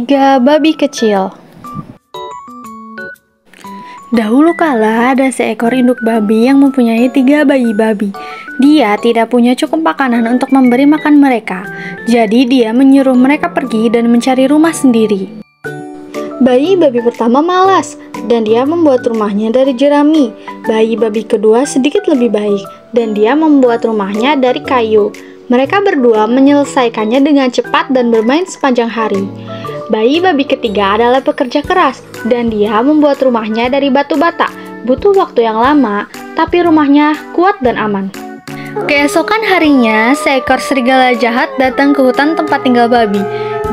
Tiga babi kecil. Dahulu kala ada seekor induk babi yang mempunyai 3 bayi babi. Dia tidak punya cukup makanan untuk memberi makan mereka. Jadi dia menyuruh mereka pergi dan mencari rumah sendiri. Bayi babi pertama malas dan dia membuat rumahnya dari jerami. Bayi babi kedua sedikit lebih baik dan dia membuat rumahnya dari kayu. Mereka berdua menyelesaikannya dengan cepat dan bermain sepanjang hari. Bayi babi ketiga adalah pekerja keras dan dia membuat rumahnya dari batu bata. Butuh waktu yang lama, tapi rumahnya kuat dan aman. Keesokan harinya, seekor serigala jahat datang ke hutan tempat tinggal babi.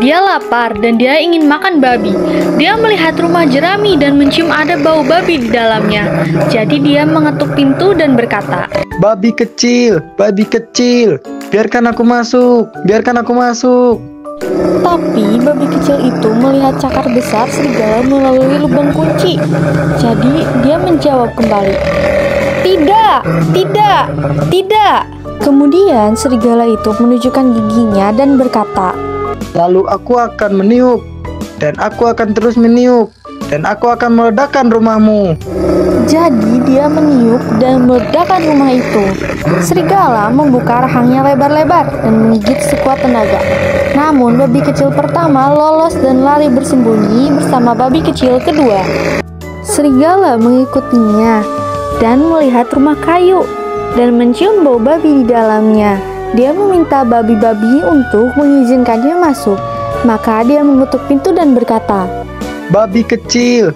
Dia lapar dan dia ingin makan babi. Dia melihat rumah jerami dan mencium ada bau babi di dalamnya. Jadi dia mengetuk pintu dan berkata, babi kecil, biarkan aku masuk, biarkan aku masuk. Tapi babi kecil itu melihat cakar besar serigala melalui lubang kunci. Jadi dia menjawab kembali, "Tidak, tidak, tidak." Kemudian serigala itu menunjukkan giginya dan berkata, lalu aku akan meniup, dan aku akan terus meniup, dan aku akan meledakkan rumahmu. Jadi dia meniup dan meledakkan rumah itu. Serigala membuka rahangnya lebar-lebar dan menggigit sekuat tenaga. Namun babi kecil pertama lolos dan lari bersembunyi bersama babi kecil kedua. Serigala mengikutinya dan melihat rumah kayu dan mencium bau babi di dalamnya. Dia meminta babi-babi untuk mengizinkannya masuk. Maka dia mengetuk pintu dan berkata, babi kecil,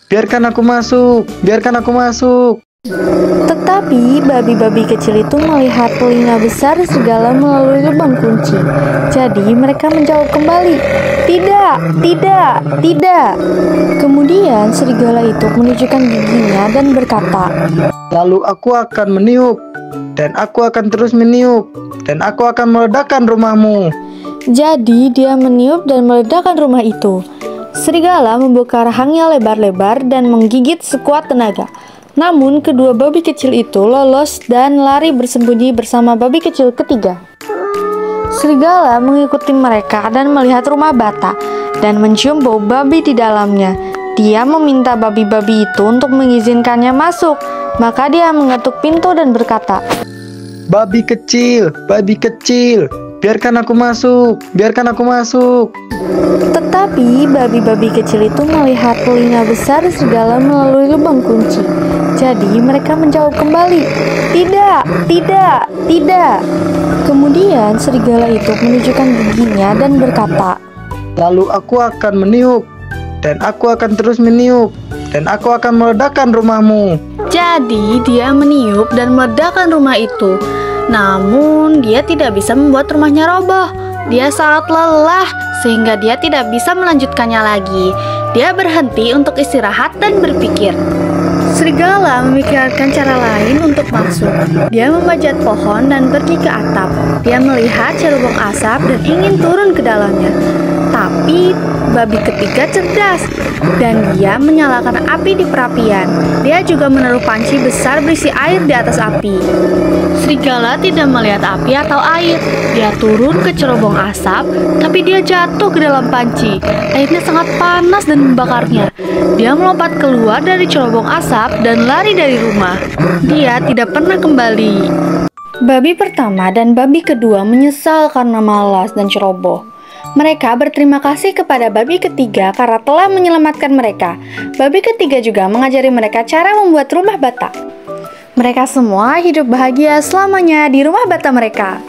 biarkan aku masuk, biarkan aku masuk. Tetapi babi-babi kecil itu melihat telinga besar serigala melalui lubang kunci. Jadi mereka menjawab kembali, tidak, tidak, tidak. Kemudian serigala itu menunjukkan giginya dan berkata, lalu aku akan meniup, dan aku akan terus meniup, dan aku akan meledakkan rumahmu. Jadi dia meniup dan meledakkan rumah itu. Serigala membuka rahangnya lebar-lebar dan menggigit sekuat tenaga. Namun kedua babi kecil itu lolos dan lari bersembunyi bersama babi kecil ketiga. Serigala mengikuti mereka dan melihat rumah bata dan mencium bau babi di dalamnya. Dia meminta babi-babi itu untuk mengizinkannya masuk. Maka dia mengetuk pintu dan berkata, babi kecil, biarkan aku masuk, biarkan aku masuk. Tetapi babi-babi kecil itu melihat telinga besar serigala melalui lubang kunci. Jadi mereka menjawab kembali, tidak, tidak, tidak. Kemudian serigala itu menunjukkan giginya dan berkata, lalu aku akan meniup, dan aku akan terus meniup, dan aku akan meledakkan rumahmu. Jadi dia meniup dan meledakkan rumah itu. Namun dia tidak bisa membuat rumahnya roboh. Dia sangat lelah sehingga dia tidak bisa melanjutkannya lagi. Dia berhenti untuk istirahat dan berpikir. Serigala memikirkan cara lain untuk masuk. Dia memanjat pohon dan pergi ke atap. Dia melihat cerobong asap dan ingin turun ke dalamnya. Tapi babi ketiga cerdas dan dia menyalakan api di perapian. Dia juga menaruh panci besar berisi air di atas api. Serigala tidak melihat api atau air. Dia turun ke cerobong asap, tapi dia jatuh ke dalam panci. Airnya sangat panas dan membakarnya. Dia melompat keluar dari cerobong asap dan lari dari rumah. Dia tidak pernah kembali. Babi pertama dan babi kedua menyesal karena malas dan ceroboh. Mereka berterima kasih kepada babi ketiga karena telah menyelamatkan mereka. Babi ketiga juga mengajari mereka cara membuat rumah bata. Mereka semua hidup bahagia selamanya di rumah bata mereka.